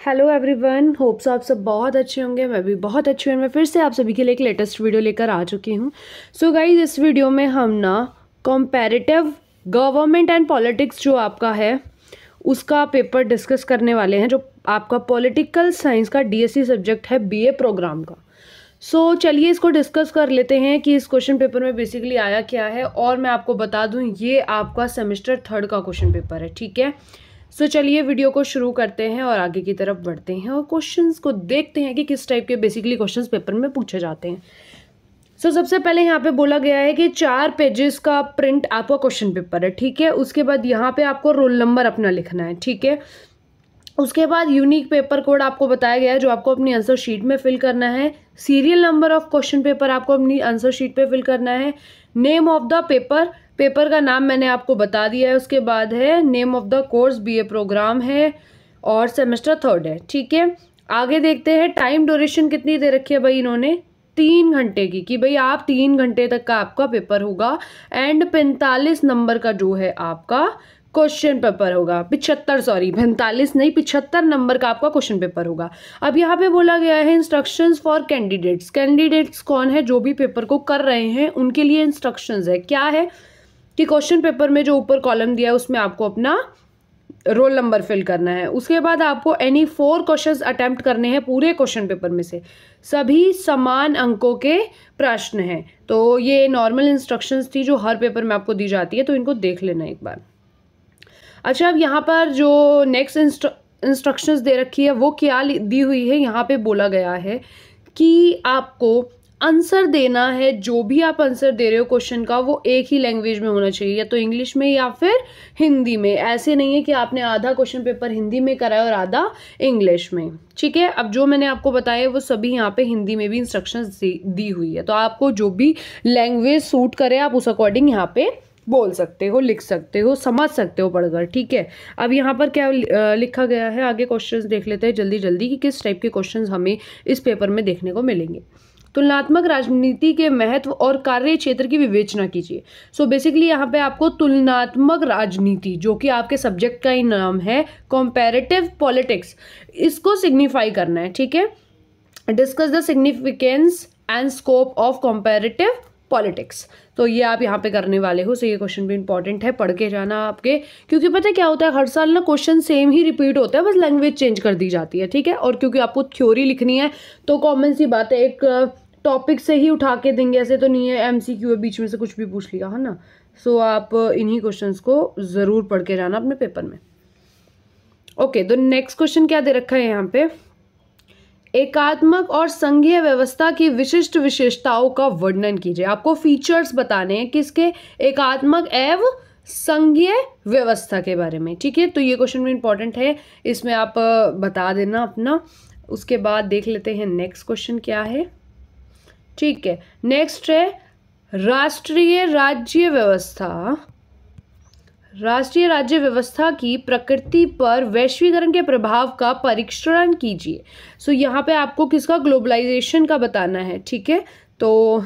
Hello everyone, hopes आप सब बहुत अच्छे होंगे। मैं भी बहुत अच्छी हूँ। मैं फिर से आप सभी के लिए एक लेटेस्ट वीडियो लेकर आ चुकी हूँ। सो गाइज, इस वीडियो में हम ना कॉम्पैरेटिव गवर्नमेंट एंड पॉलिटिक्स जो आपका है उसका पेपर डिस्कस करने वाले हैं, जो आपका पॉलिटिकल साइंस का डीएससी सब्जेक्ट है बीए प्रोग्राम का। सो चलिए इसको डिस्कस कर लेते हैं कि इस क्वेश्चन पेपर में बेसिकली आया क्या है। और मैं आपको बता दूं, ये आपका सेमेस्टर 3 का क्वेश्चन पेपर है, ठीक है। सो चलिए वीडियो को शुरू करते हैं और आगे की तरफ बढ़ते हैं और क्वेश्चंस को देखते हैं कि किस टाइप के बेसिकली क्वेश्चंस पेपर में पूछे जाते हैं। सो सबसे पहले यहाँ पे बोला गया है कि 4 पेजेस का प्रिंट आपका क्वेश्चन पेपर है, ठीक है। उसके बाद यहाँ पे आपको रोल नंबर अपना लिखना है, ठीक है। उसके बाद यूनिक पेपर कोड आपको बताया गया है जो आपको अपनी आंसर शीट में फिल करना है। Serial number of question paper आपको अपनी आंसर शीट पे फिल करना है। Name of the paper, paper का नाम मैंने आपको बता दिया है। उसके बाद है name of the course, BA program है और सेमेस्टर 3 है, ठीक है। आगे देखते हैं टाइम ड्यूरेशन कितनी दे रखी है भाई इन्होंने, 3 घंटे की, कि भाई आप 3 घंटे तक का आपका पेपर होगा। एंड 45 नंबर का जो है आपका क्वेश्चन पेपर होगा। 45 नहीं 75 नंबर का आपका क्वेश्चन पेपर होगा। अब यहाँ पे बोला गया है इंस्ट्रक्शंस फॉर कैंडिडेट्स। कैंडिडेट्स कौन है? जो भी पेपर को कर रहे हैं उनके लिए इंस्ट्रक्शंस है। क्या है कि क्वेश्चन पेपर में जो ऊपर कॉलम दिया है उसमें आपको अपना रोल नंबर फिल करना है। उसके बाद आपको एनी 4 क्वेश्चंस अटेम्प्ट करने हैं पूरे क्वेश्चन पेपर में से। सभी समान अंकों के प्रश्न हैं। तो ये नॉर्मल इंस्ट्रक्शंस थी जो हर पेपर में आपको दी जाती है, तो इनको देख लेना एक बार। अच्छा, अब यहाँ पर जो नेक्स्ट इंस्ट्रक्शंस दे रखी है वो क्या दी हुई है, यहाँ पे बोला गया है कि आपको आंसर देना है। जो भी आप आंसर दे रहे हो क्वेश्चन का, वो एक ही लैंग्वेज में होना चाहिए, या तो इंग्लिश में या फिर हिंदी में। ऐसे नहीं है कि आपने आधा क्वेश्चन पेपर हिंदी में करा है और आधा इंग्लिश में, ठीक है। अब जो मैंने आपको बताया वो सभी यहाँ पे हिंदी में भी इंस्ट्रक्शंस दी हुई है। तो आपको जो भी लैंग्वेज सूट करे आप उस अकॉर्डिंग यहाँ पे बोल सकते हो, लिख सकते हो, समझ सकते हो पढ़कर, ठीक है। अब यहाँ पर क्या लिखा गया है, आगे क्वेश्चंस देख लेते हैं जल्दी जल्दी कि किस टाइप के क्वेश्चंस हमें इस पेपर में देखने को मिलेंगे। तुलनात्मक राजनीति के महत्व और कार्य क्षेत्र की विवेचना कीजिए। सो बेसिकली यहाँ पे आपको तुलनात्मक राजनीति, जो कि आपके सब्जेक्ट का ही नाम है कंपैरेटिव पॉलिटिक्स, इसको सिग्निफाई करना है, ठीक है। Discuss the significance and scope of comparative politics. तो ये आप यहाँ पे करने वाले हो। सो ये क्वेश्चन भी इंपॉर्टेंट है, पढ़ के जाना आपके, क्योंकि पता है क्या होता है, हर साल ना क्वेश्चन सेम ही रिपीट होता है, बस लैंग्वेज चेंज कर दी जाती है, ठीक है। और क्योंकि आपको थ्योरी लिखनी है तो कॉमन सी बात है, एक टॉपिक से ही उठा के देंगे, ऐसे तो नहीं है एमसीक्यू है बीच में से कुछ भी पूछ लिया, है ना। सो आप इन्हीं क्वेश्चंस को ज़रूर पढ़ के जाना अपने पेपर में। ओके, तो नेक्स्ट क्वेश्चन क्या दे रखा है यहाँ पे, एकात्मक और संघीय व्यवस्था की विशिष्ट विशेषताओं का वर्णन कीजिए। आपको फीचर्स बताने हैं किसके, एकात्मक एवं संघीय व्यवस्था के बारे में, ठीक है। तो ये क्वेश्चन भी इंपॉर्टेंट है, इसमें आप बता देना अपना। उसके बाद देख लेते हैं नेक्स्ट क्वेश्चन क्या है, ठीक है। नेक्स्ट है राष्ट्रीय राज्य व्यवस्था की प्रकृति पर वैश्वीकरण के प्रभाव का परीक्षण कीजिए। सो यहाँ पे आपको किसका, ग्लोबलाइजेशन का बताना है, ठीक है। तो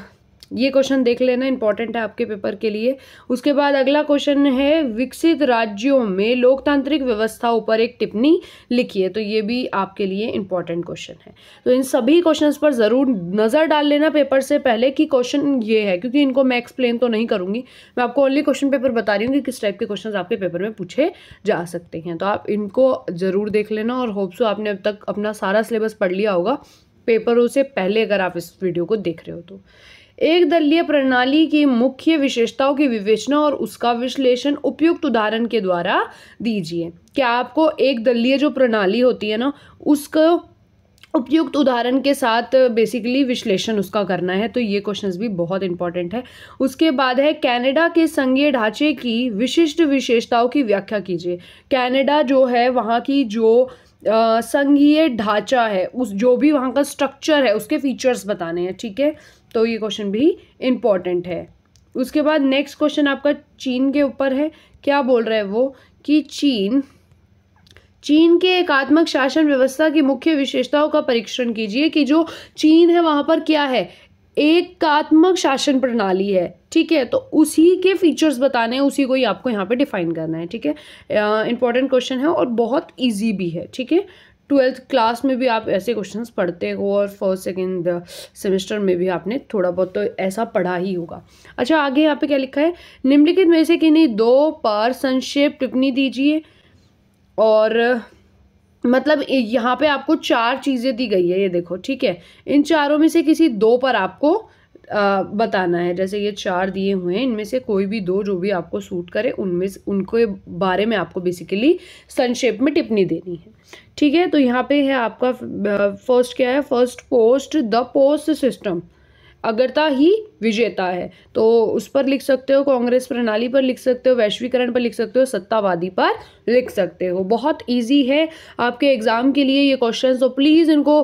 ये क्वेश्चन देख लेना, इंपॉर्टेंट है आपके पेपर के लिए। उसके बाद अगला क्वेश्चन है विकसित राज्यों में लोकतांत्रिक व्यवस्थाओं पर एक टिप्पणी लिखिए। तो ये भी आपके लिए इंपॉर्टेंट क्वेश्चन है। तो इन सभी क्वेश्चंस पर ज़रूर नज़र डाल लेना पेपर से पहले कि क्वेश्चन ये है, क्योंकि इनको मैं एक्सप्लेन तो नहीं करूँगी, मैं आपको ओनली क्वेश्चन पेपर बता रही हूँ कि किस टाइप के क्वेश्चन आपके पेपर में पूछे जा सकते हैं। तो आप इनको ज़रूर देख लेना और होप सो आपने अब तक अपना सारा सिलेबस पढ़ लिया होगा पेपरों से पहले, अगर आप इस वीडियो को देख रहे हो तो। एक दलीय प्रणाली की मुख्य विशेषताओं की विवेचना और उसका विश्लेषण उपयुक्त उदाहरण के द्वारा दीजिए। क्या आपको एक दलीय जो प्रणाली होती है ना, उसको उपयुक्त उदाहरण के साथ बेसिकली विश्लेषण उसका करना है। तो ये क्वेश्चंस भी बहुत इंपॉर्टेंट है। उसके बाद है कनाडा के संघीय ढांचे की विशिष्ट विशेषताओं की व्याख्या कीजिए। कनाडा जो है, वहाँ की जो संघीय ढांचा है, उस जो भी वहाँ का स्ट्रक्चर है उसके फीचर्स बताने हैं, ठीक है। तो ये क्वेश्चन भी इम्पॉर्टेंट है। उसके बाद नेक्स्ट क्वेश्चन आपका चीन के ऊपर है। क्या बोल रहा है वो कि चीन के एकात्मक शासन व्यवस्था की मुख्य विशेषताओं का परीक्षण कीजिए। कि जो चीन है वहाँ पर क्या है, एकात्मक शासन प्रणाली है, ठीक है। तो उसी के फीचर्स बताने हैं, उसी को ही आपको यहाँ पे डिफाइन करना है, ठीक है। इंपॉर्टेंट क्वेश्चन है और बहुत इजी भी है, ठीक है। ट्वेल्थ क्लास में भी आप ऐसे क्वेश्चंस पढ़ते हो और फर्स्ट सेकेंड सेमेस्टर में भी आपने थोड़ा बहुत तो ऐसा पढ़ा ही होगा। अच्छा, आगे यहाँ पे क्या लिखा है, निम्नलिखित में से किन्हीं दो पर संक्षेप टिप्पणी दीजिए। और मतलब यहाँ पे आपको 4 चीज़ें दी गई है, ये देखो, ठीक है। इन चारों में से किसी 2 पर आपको बताना है। जैसे ये 4 दिए हुए हैं, इनमें से कोई भी 2 जो भी आपको सूट करे उनमें से उनके बारे में आपको बेसिकली संक्षेप में टिप्पणी देनी है, ठीक है। तो यहाँ पे है आपका फर्स्ट क्या है, first post, the post system अगरता ही विजेता है, तो उस पर लिख सकते हो, कांग्रेस प्रणाली पर लिख सकते हो, वैश्वीकरण पर लिख सकते हो, सत्तावादी पर लिख सकते हो। बहुत इजी है आपके एग्जाम के लिए ये क्वेश्चंस, तो प्लीज़ इनको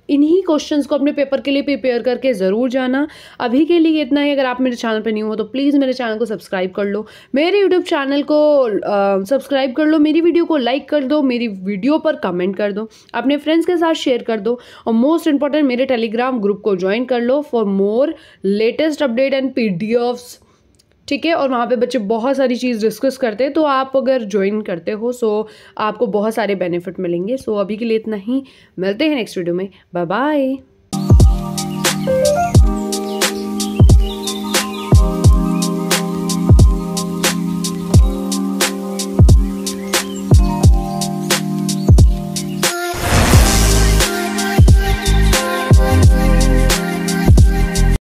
इन्हीं क्वेश्चंस को अपने पेपर के लिए प्रिपेयर करके ज़रूर जाना। अभी के लिए इतना ही। अगर आप मेरे चैनल पर न्यू हो तो प्लीज़ मेरे चैनल को सब्सक्राइब कर लो, मेरे यूट्यूब चैनल को सब्सक्राइब कर लो, मेरी वीडियो को लाइक कर दो, मेरी वीडियो पर कमेंट कर दो, अपने फ्रेंड्स के साथ शेयर कर दो, और मोस्ट इंपॉर्टेंट मेरे टेलीग्राम ग्रुप को ज्वाइन कर लो for more latest update and PDFs, ठीक है। और वहाँ पे बच्चे बहुत सारी चीज़ डिस्कस करते हैं, तो आप अगर ज्वाइन करते हो सो आपको बहुत सारे बेनिफिट मिलेंगे। सो अभी के लिए इतना ही, मिलते हैं नेक्स्ट वीडियो में, बाय बाय।